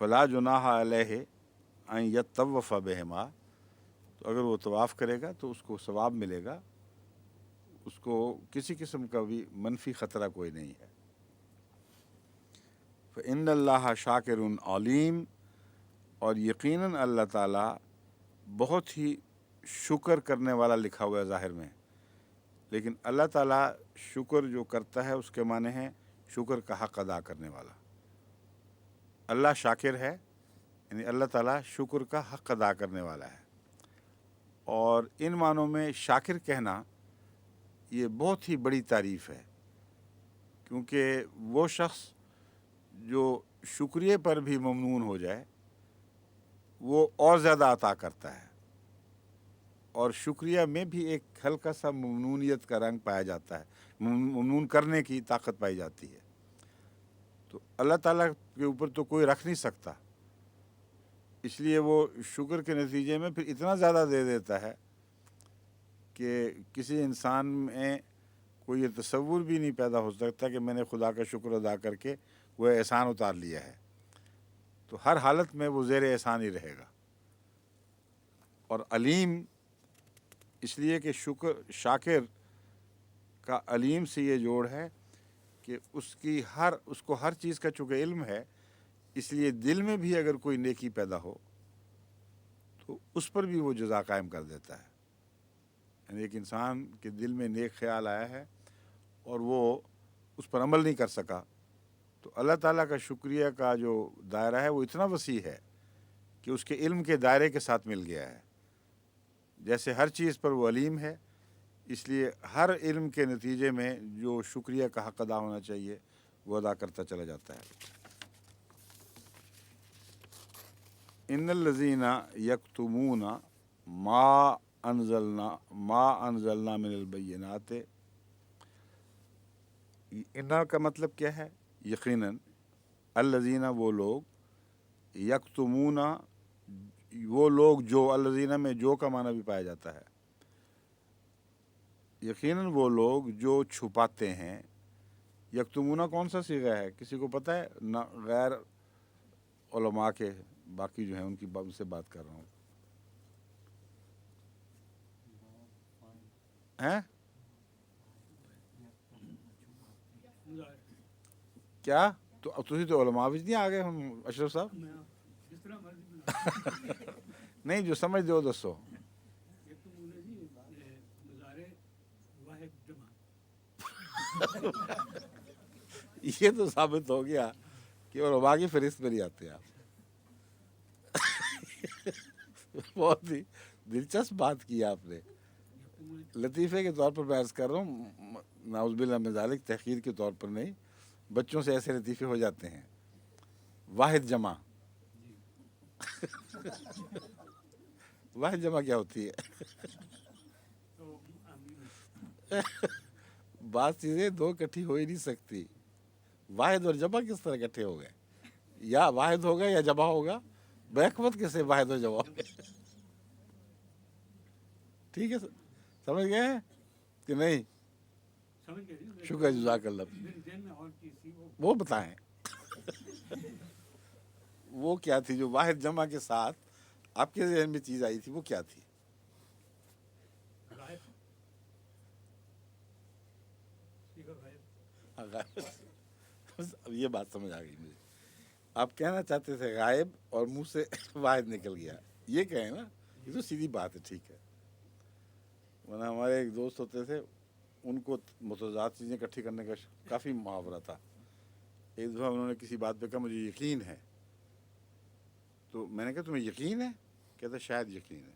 فلا جناح علیہ ان یطوف بہما، تو اگر وہ طواف کرے گا تو اس کو ثواب ملے گا، اس کو کسی قسم کا بھی منفی خطرہ کوئی نہیں ہے۔ فإن اللہ شاکر علیم، اور یقیناً اللہ تعالیٰ بہت ہی شکر کرنے والا لکھا ہوا ہے ظاہر میں، لیکن اللہ تعالیٰ شکر جو کرتا ہے اس کے معنی ہے شکر کا حق ادا کرنے والا۔ اللہ شاکر ہے، یعنی اللہ تعالیٰ شکر کا حق ادا کرنے والا ہے، اور ان معنوں میں شاکر کہنا یہ بہت ہی بڑی تعریف ہے، کیونکہ وہ شخص جو شکریہ پر بھی ممنون ہو جائے وہ اور زیادہ عطا کرتا ہے، اور شکریہ میں بھی ایک ہلکا سا ممنونیت کا رنگ پایا جاتا ہے، ممنون کرنے کی طاقت پائی جاتی ہے۔ تو اللہ تعالیٰ کے اوپر تو کوئی رکھ نہیں سکتا، اس لیے وہ شکر کے نتیجے میں پھر اتنا زیادہ دے دیتا ہے کہ کسی انسان میں کوئی یہ تصور بھی نہیں پیدا ہو سکتا کہ میں نے خدا کا شکر ادا کر کے وہ احسان اتار لیا ہے، تو ہر حالت میں وہ زیر احسان ہی رہے گا۔ اور علیم اس لیے کہ شاکر کا علیم سے یہ جوڑ ہے کہ اس کو ہر چیز کا چونکہ علم ہے، اس لیے دل میں بھی اگر کوئی نیکی پیدا ہو تو اس پر بھی وہ جزا قائم کر دیتا ہے۔ یعنی ایک انسان کے دل میں نیک خیال آیا ہے اور وہ اس پر عمل نہیں کر سکا، تو اللہ تعالیٰ کا شکریہ کا جو دائرہ ہے وہ اتنا وسیع ہے کہ اس کے علم کے دائرے کے ساتھ مل گیا ہے۔ جیسے ہر چیز پر وہ علیم ہے، اس لیے ہر علم کے نتیجے میں جو شکریہ کا حق ادا ہونا چاہیے وہ ادا کرتا چلا جاتا ہے۔ ان الذین یکتمون ما انزلنا من البینات، انا کا مطلب کیا ہے؟ یقیناً، الذین وہ لوگ، یکتمون وہ لوگ جو، الذین میں جو کا معنی بھی پایا جاتا ہے، یقیناً وہ لوگ جو چھپاتے ہیں۔ یکتمون کون سا صیغہ ہے؟ کسی کو پتہ ہے؟ نہ غیر علماء کے باقی جو ہیں ان کی ان سے بات کر رہا ہوں۔ ہیں کیا تو تسی تو علماء بھی نہیں آ گئے ہم اشرف صاحب؟ میں جس طرح مرضی بنا نہیں، جو سمجھ دو دسو۔ ایک تو مولے جی نظارے واحد جمع یہ تو ثابت ہو گیا کہ علماء کی فہرست میں نہیں آتے آپ۔ بہت ہی دلچسپ بات کی آپ نے، لطیفے کے طور پر میں عرض کر رہا ہوں، نعوذ باللہ من ذالک، تحقیر کے طور پر نہیں، بچوں سے ایسے لطیفے ہو جاتے ہیں۔ واحد جمع، واحد جمع کیا ہوتی ہے؟ تو بعض چیزیں دو اکٹھی ہو ہی نہیں سکتی۔ واحد اور جمع کس طرح اکٹھے ہو گئے؟ یا واحد ہوگا یا جمع ہوگا، بیک وقت کیسے واحد اور جمع ہو گئے؟ ٹھیک ہے، سمجھ گئے ہیں کہ نہیں؟ سمجھ گئے جی، شکر، جزاک اللہ۔ میرے ذہن میں اور چیز تھی وہ بتائیں وہ کیا تھی جو واحد جمع کے ساتھ آپ کے ذہن میں چیز آئی تھی، وہ کیا تھی؟ غائب، سیکھا غائب، اب یہ بات سمجھ آ گئی مجھے، آپ کہنا چاہتے تھے غائب اور منہ سے واحد نکل گیا، یہ کہیں نا، یہ تو سیدھی بات ہے، ٹھیک ہے۔ ورنہ ہمارے ایک دوست ہوتے تھے، ان کو متضاد چیزیں اکٹھی کرنے کا کافی محاورہ تھا۔ ایک دفعہ انہوں نے کسی بات پہ کہا مجھے یقین ہے، تو میں نے کہا تمہیں یقین ہے؟ کہتا شاید یقین ہے۔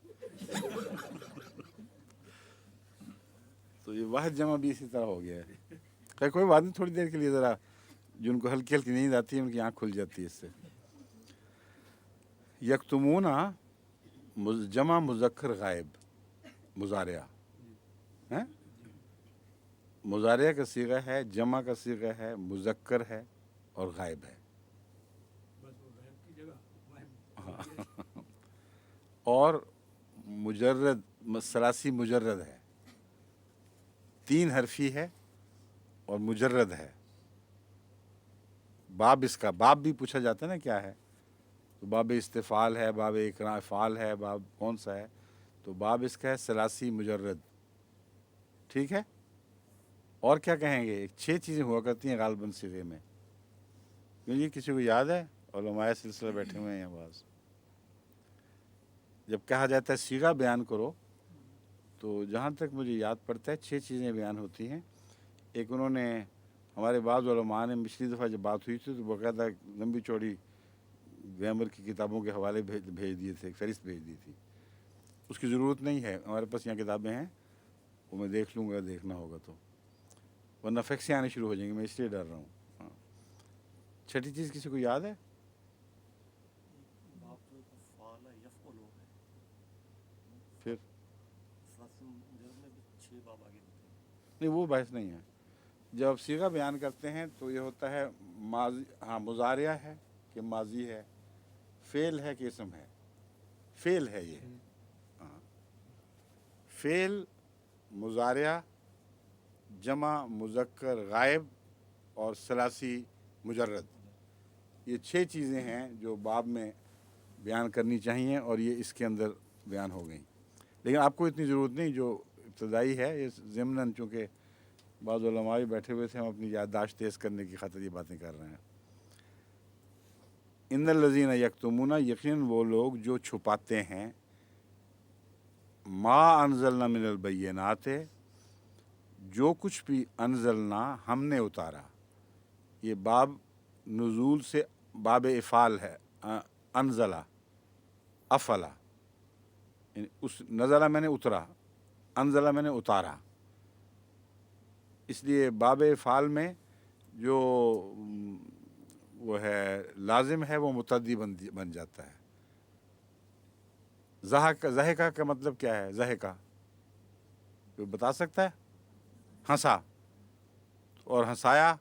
تو یہ واحد جمع بھی اسی طرح ہو گیا ہے۔ خیر کوئی بات نہیں، تھوڑی دیر کے لیے ذرا جن کو ہلکی ہلکی نیند آتی ہے ان کی آنکھ کھل جاتی ہے اس سے۔ یکتمون جمع مذکر غائب، مضارعہ ہے، مضارعہ کا صیغہ ہے، جمع کا صیغہ ہے، مذکر ہے اور غائب ہے۔ بس وہ غائب کی جگہ واحد اور مجرد، ثلاثی مجرد ہے، تین حرفی ہے اور مجرد ہے۔ باب اس کا، باب بھی پوچھا جاتا ہے نا کیا ہے، تو باب استفعال ہے، باب اقراء افعال ہے، باب کون سا ہے، تو باب اس کا ہے ثلاثی مجرد، ٹھیک ہے۔ اور کیا کہیں گے؟ 6 چیزیں ہوا کرتی ہیں غالباً صیغے میں، کیوں جی کسی کو یاد ہے؟ علماء سلسلہ بیٹھے ہوئے ہیں بعض۔ جب کہا جاتا ہے صیغہ بیان کرو تو جہاں تک مجھے یاد پڑتا ہے 6 چیزیں بیان ہوتی ہیں۔ ایک انہوں نے، ہمارے بعض علماء نے پچھلی دفعہ جب بات ہوئی تھی تو باقاعدہ لمبی چوڑی گرامر کی کتابوں کے حوالے بھیج دیے تھے، فہرست بھیج دی تھی۔ اس کی ضرورت نہیں ہے، ہمارے پاس یہاں کتابیں ہیں، وہ میں دیکھ لوں گا، دیکھنا ہوگا تو، ورنہ فیکسیں آنے شروع ہو جائیں گے، میں اس لیے ڈر رہا ہوں۔ ہاں، چھٹی چیز کسی کو یاد ہے؟ باب جو فعال یفعل ہے، پھر ثلاثی مجرد میں بھی 6 باب آگے ہوتے ہیں۔ نہیں، وہ بحث نہیں ہے۔ جب صیغہ بیان کرتے ہیں تو یہ ہوتا ہے ماضی، ہاں مضارعہ ہے کہ ماضی ہے، فعل ہے کہ اسم ہے، فعل ہے یہ، ہاں، فعل، مضارعہ، جمع مذکر غائب اور ثلاثی مجرد، یہ 6 چیزیں ہیں جو باب میں بیان کرنی چاہیے اور یہ اس کے اندر بیان ہو گئیں۔ لیکن آپ کو اتنی ضرورت نہیں، جو ابتدائی ہے یہ ضمناً، چونکہ بعض علماء بھی بیٹھے ہوئے تھے، ہم اپنی یادداشت تیز کرنے کی خاطر یہ باتیں کر رہے ہیں۔ ان الذین یکتمون، یقین وہ لوگ جو چھپاتے ہیں، ما انزلنا من البینات، جو کچھ بھی انزلنا ہم نے اتارا، یہ باب نزول سے باب افعال ہے، انزلہ، افعلا، یعنی اس نزلہ میں نے اترا، انزلہ میں نے اتارا، اس لیے باب فعل میں جو وہ ہے لازم ہے وہ متعدی بن جاتا ہے. ضحکہ کا مطلب کیا ہے؟ ضحکہ کوئی بتا سکتا ہے؟ ہنسا. اور ہنسایا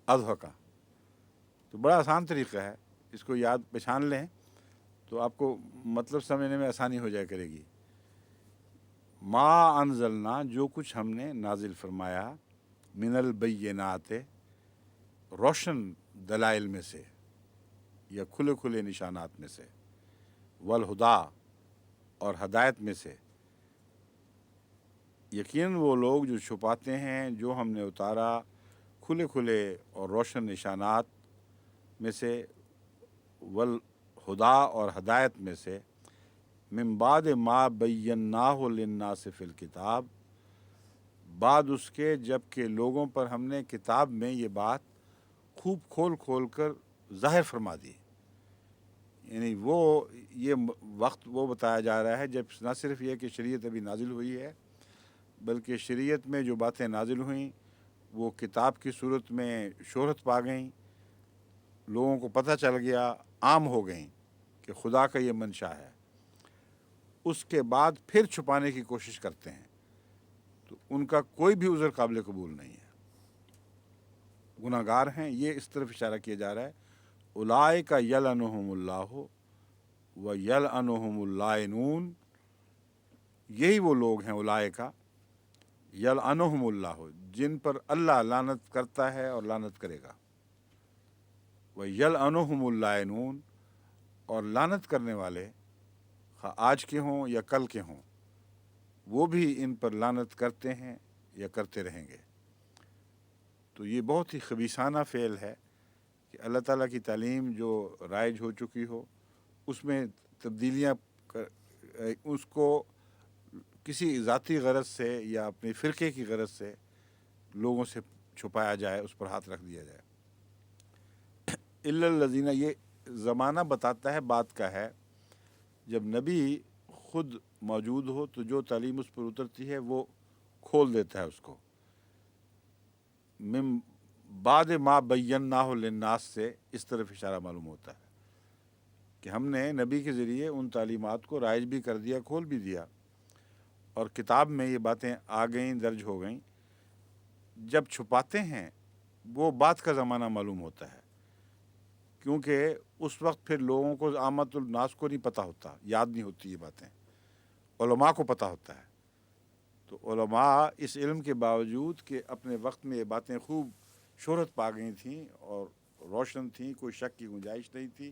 اضحکا. تو بڑا آسان طریقہ ہے، اس کو یاد پہچان لیں تو آپ کو مطلب سمجھنے میں آسانی ہو جائے کرے گی. ما انزلنا، جو کچھ ہم نے نازل فرمایا، من البینات، روشن دلائل میں سے یا کھلے کھلے نشانات میں سے، والہدا، اور ہدایت میں سے. یقیناً وہ لوگ جو چھپاتے ہیں جو ہم نے اتارا کھلے کھلے اور روشن نشانات میں سے، والہدا، اور ہدایت میں سے، من بعد ما بیناہ للناس فی الکتاب، بعد اس کے جب کہ لوگوں پر ہم نے کتاب میں یہ بات خوب کھول کھول کر ظاہر فرما دی. یعنی وہ یہ وقت وہ بتایا جا رہا ہے جب نہ صرف یہ کہ شریعت ابھی نازل ہوئی ہے، بلکہ شریعت میں جو باتیں نازل ہوئیں وہ کتاب کی صورت میں شہرت پا گئیں، لوگوں کو پتہ چل گیا، عام ہو گئیں کہ خدا کا یہ منشا ہے. اس کے بعد پھر چھپانے کی کوشش کرتے ہیں تو ان کا کوئی بھی عذر قابل قبول نہیں ہے، گناہ گار ہیں. یہ اس طرف اشارہ کیا جا رہا ہے، اولئک یلعنہم اللہ و یلعنہم اللائنون. یہی وہ لوگ ہیں اولئک یلعنہم اللہ، جن پر اللہ لعنت کرتا ہے اور لعنت کرے گا. و یلعنہم اللائنون، اور لعنت کرنے والے خواہ آج کے ہوں یا کل کے ہوں وہ بھی ان پر لعنت کرتے ہیں یا کرتے رہیں گے. تو یہ بہت ہی خبیثانہ فعل ہے کہ اللہ تعالیٰ کی تعلیم جو رائج ہو چکی ہو اس میں تبدیلیاں اس کو کسی ذاتی غرض سے یا اپنے فرقے کی غرض سے لوگوں سے چھپایا جائے، اس پر ہاتھ رکھ دیا جائے. الا الذین، یہ زمانہ بتاتا ہے بات کا ہے جب نبی خود موجود ہو تو جو تعلیم اس پر اترتی ہے وہ کھول دیتا ہے اس کو. من بعد ما بیناہ للناس سے اس طرف اشارہ معلوم ہوتا ہے کہ ہم نے نبی کے ذریعے ان تعلیمات کو رائج بھی کر دیا، کھول بھی دیا، اور کتاب میں یہ باتیں آ گئیں، درج ہو گئیں. جب چھپاتے ہیں وہ بات کا زمانہ معلوم ہوتا ہے، کیونکہ اس وقت پھر لوگوں کو، عامت الناس کو نہیں پتہ ہوتا، یاد نہیں ہوتی یہ باتیں، علماء کو پتہ ہوتا ہے. تو علماء اس علم کے باوجود کہ اپنے وقت میں یہ باتیں خوب شہرت پا گئی تھیں اور روشن تھیں، کوئی شک کی گنجائش نہیں تھی،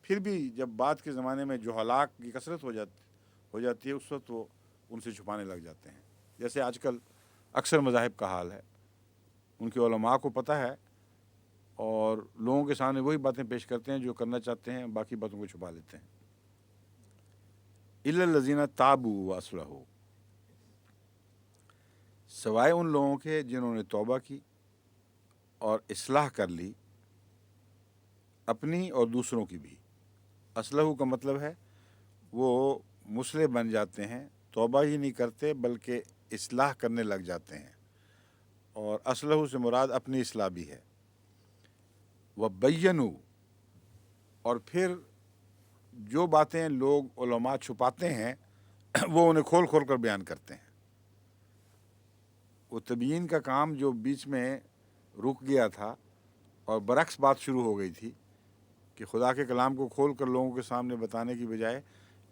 پھر بھی جب بعد کے زمانے میں جو ہلاک کی کثرت ہو جاتی ہے اس وقت وہ ان سے چھپانے لگ جاتے ہیں. جیسے آج کل اکثر مذاہب کا حال ہے، ان کے علماء کو پتہ ہے اور لوگوں کے سامنے وہی باتیں پیش کرتے ہیں جو کرنا چاہتے ہیں، باقی باتوں کو چھپا لیتے ہیں. الا الذین تابوا واصلحوا، سوائے ان لوگوں کے جنہوں نے توبہ کی اور اصلاح کر لی، اپنی اور دوسروں کی بھی. اصلحوا کا مطلب ہے وہ مصلح بن جاتے ہیں، توبہ ہی نہیں کرتے بلکہ اصلاح کرنے لگ جاتے ہیں، اور اصلحوا سے مراد اپنی اصلاح بھی ہے. وبینوا، اور پھر جو باتیں لوگ علماء چھپاتے ہیں وہ انہیں کھول کھول کر بیان کرتے ہیں. وہ تبیین کا کام جو بیچ میں رک گیا تھا اور برعکس بات شروع ہو گئی تھی کہ خدا کے کلام کو کھول کر لوگوں کے سامنے بتانے کی بجائے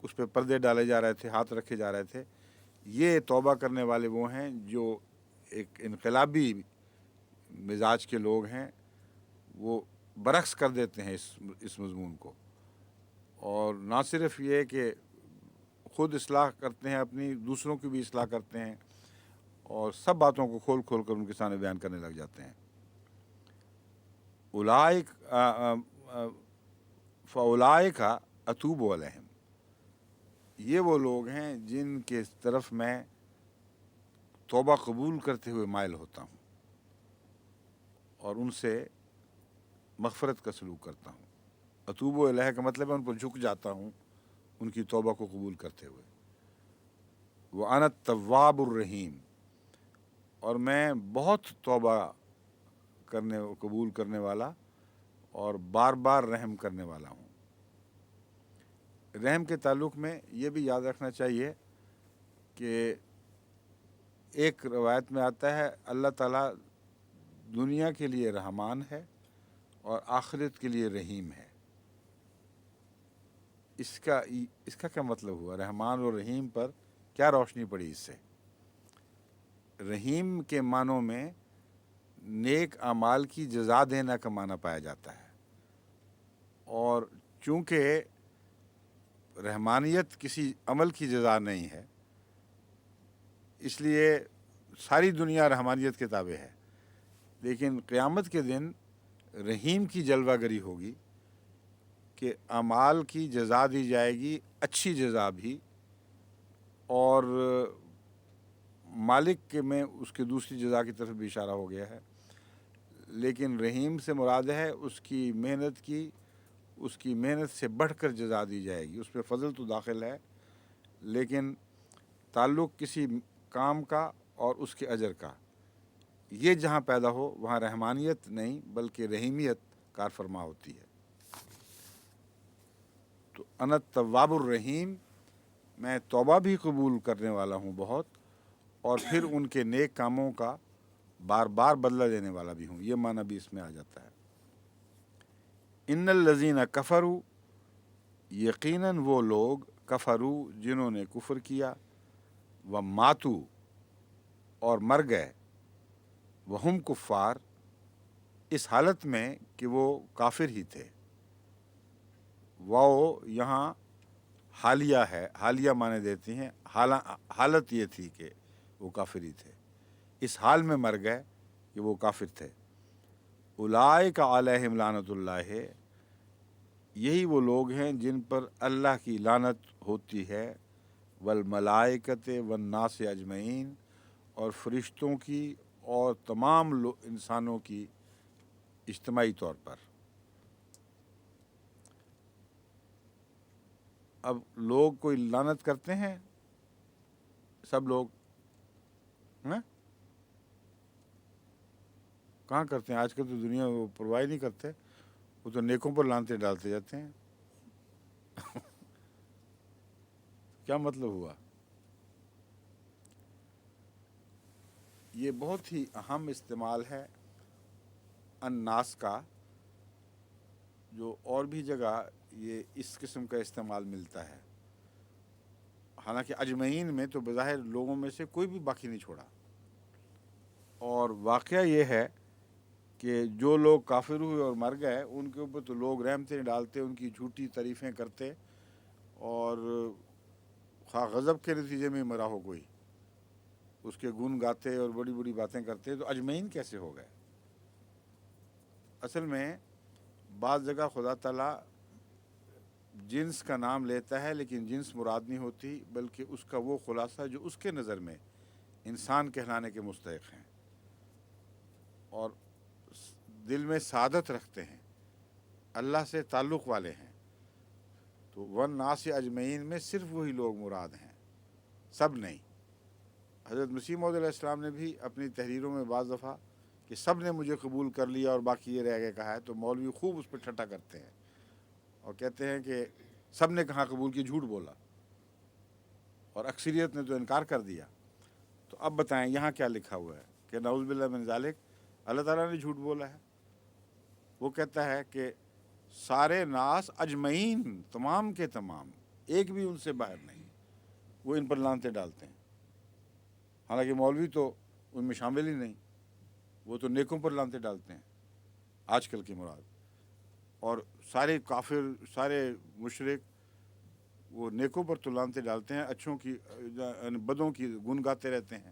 اس پہ پردے ڈالے جا رہے تھے، ہاتھ رکھے جا رہے تھے، یہ توبہ کرنے والے وہ ہیں جو ایک انقلابی مزاج کے لوگ ہیں، وہ برعکس کر دیتے ہیں اس مضمون کو. اور نہ صرف یہ کہ خود اصلاح کرتے ہیں اپنی، دوسروں کی بھی اصلاح کرتے ہیں، اور سب باتوں کو کھول کھول کر ان کے سامنے بیان کرنے لگ جاتے ہیں. اولئک فاولئک اتوب علیہم، یہ وہ لوگ ہیں جن کے طرف میں توبہ قبول کرتے ہوئے مائل ہوتا ہوں اور ان سے مغفرت کا سلوک کرتا ہوں. اتوب الیہ کا مطلب ہے ان پر جھک جاتا ہوں ان کی توبہ کو قبول کرتے ہوئے. وَأَنَا التَّوَّابُ الرَّحِيمُ، اور میں بہت توبہ کرنے قبول کرنے والا اور بار بار رحم کرنے والا ہوں۔ رحم کے تعلق میں یہ بھی یاد رکھنا چاہیے کہ ایک روایت میں آتا ہے اللہ تعالیٰ دنیا کے لیے رحمان ہے اور آخرت کے لیے رحیم ہے۔ اس کا کیا مطلب ہوا؟ رحمان اور رحیم پر کیا روشنی پڑی اس سے؟ رحیم کے معنوں میں نیک اعمال کی جزا دینا کا معنی پایا جاتا ہے، اور چونکہ رحمانیت کسی عمل کی جزا نہیں ہے، اس لیے ساری دنیا رحمانیت کے تابع ہے، لیکن قیامت کے دن رحیم کی جلوہ گری ہوگی کہ اعمال کی جزا دی جائے گی، اچھی جزا بھی، اور مالک کے میں اس کے دوسری جزا کی طرف بھی اشارہ ہو گیا ہے، لیکن رحیم سے مراد ہے اس کی محنت سے بڑھ کر جزا دی جائے گی۔ اس میں فضل تو داخل ہے، لیکن تعلق کسی کام کا اور اس کے اجر کا، یہ جہاں پیدا ہو وہاں رحمانیت نہیں بلکہ رحیمیت کار فرما ہوتی ہے۔ تو انا التواب الرحیم، میں توبہ بھی قبول کرنے والا ہوں بہت، اور پھر ان کے نیک کاموں کا بار بار بدلہ دینے والا بھی ہوں، یہ معنی بھی اس میں آ جاتا ہے۔ ان الذین کفروا، یقیناً وہ لوگ کفروا جنہوں نے کفر کیا، وماتوا اور مر گئے، وہم کفار اس حالت میں کہ وہ کافر ہی تھے۔ واو یہاں حالیہ ہے، حالیہ معنی دیتی ہیں، حالت یہ تھی کہ وہ کافر ہی تھے، اس حال میں مر گئے کہ وہ کافر تھے۔ اولئک علیہم لعنت اللہ، یہی وہ لوگ ہیں جن پر اللہ کی لعنت ہوتی ہے، والملائکۃ والناس اجمعین، اور فرشتوں کی اور تمام انسانوں کی اجتماعی طور پر۔ اب لوگ کوئی لعنت کرتے ہیں؟ سب لوگ ہیں؟ کہاں کرتے ہیں؟ آج کل تو دنیا وہ پرواہ نہیں کرتے، وہ تو نیکوں پر لعنتیں ڈالتے جاتے ہیں۔ کیا مطلب ہوا؟ یہ بہت ہی اہم استعمال ہے الناس کا، جو اور بھی جگہ یہ اس قسم کا استعمال ملتا ہے۔ حالانکہ اجمعین میں تو بظاہر لوگوں میں سے کوئی بھی باقی نہیں چھوڑا، اور واقعہ یہ ہے کہ جو لوگ کافر ہوئے اور مر گئے ان کے اوپر تو لوگ رحمتیں ڈالتے، ان کی جھوٹی تعریفیں کرتے، اور خواہ غضب کے نتیجے میں مرا ہو کوئی، اس کے گن گاتے اور بڑی بڑی باتیں کرتے، تو اجمعین کیسے ہو گئے؟ اصل میں بعض جگہ خدا تعالیٰ جنس کا نام لیتا ہے، لیکن جنس مراد نہیں ہوتی، بلکہ اس کا وہ خلاصہ جو اس کے نظر میں انسان کہلانے کے مستحق ہیں اور دل میں سعادت رکھتے ہیں، اللہ سے تعلق والے ہیں، تو والناس اجمعین میں صرف وہی لوگ مراد ہیں، سب نہیں۔ حضرت مسیح موعود علیہ السلام نے بھی اپنی تحریروں میں بعض دفعہ کہ سب نے مجھے قبول کر لیا اور باقی یہ رہ گئے کہا ہے، تو مولوی خوب اس پہ ٹھٹھا کرتے ہیں اور کہتے ہیں کہ سب نے کہاں قبول کی، جھوٹ بولا، اور اکثریت نے تو انکار کر دیا۔ تو اب بتائیں یہاں کیا لکھا ہوا ہے کہ نعوذ باللہ من ذالک اللہ تعالیٰ نے جھوٹ بولا ہے؟ وہ کہتا ہے کہ سارے ناس اجمعین، تمام کے تمام، ایک بھی ان سے باہر نہیں، وہ ان پر لعنتیں ڈالتے ہیں، حالانکہ مولوی تو ان میں شامل ہی نہیں، وہ تو نیکوں پر لعنتیں ڈالتے ہیں آج کل کی مراد، اور سارے کافر، سارے مشرک وہ نیکوں پر تو لعنتیں ڈالتے ہیں، اچھوں کی بدوں کی گن گاتے رہتے ہیں۔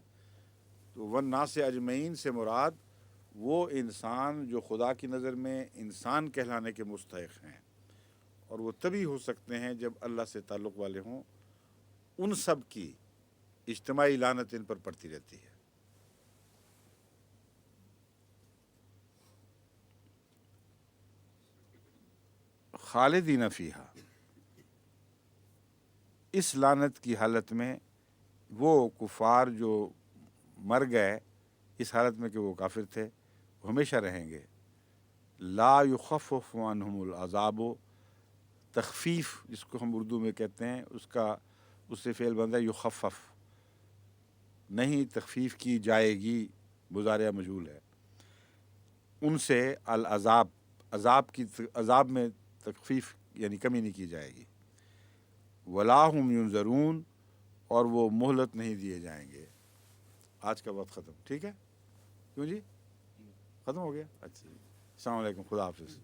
تو والناس اجمعین سے مراد وہ انسان جو خدا کی نظر میں انسان کہلانے کے مستحق ہیں، اور وہ تبھی ہو سکتے ہیں جب اللہ سے تعلق والے ہوں، ان سب کی اجتماعی لعنت ان پر پڑتی رہتی ہے۔ خالدین فیہا، اس لعنت کی حالت میں وہ کفار جو مر گئے اس حالت میں کہ وہ کافر تھے وہ ہمیشہ رہیں گے. لا یخفف عنہم العذاب، تخفیف جس کو ہم اردو میں کہتے ہیں اس سے فعل بنتا ہے یخفف، نہیں تخفیف کی جائے گی، مضارع مجہول ہے، ان سے العذاب، عذاب میں تخفیف یعنی کمی نہیں کی جائے گی. ولا ہم ینظرون، اور وہ مہلت نہیں دیے جائیں گے. آج کا وقت ختم، ٹھیک ہے؟ کیوں جی ختم ہو گیا؟ اچھا جی، السلام علیکم، خدا حافظ.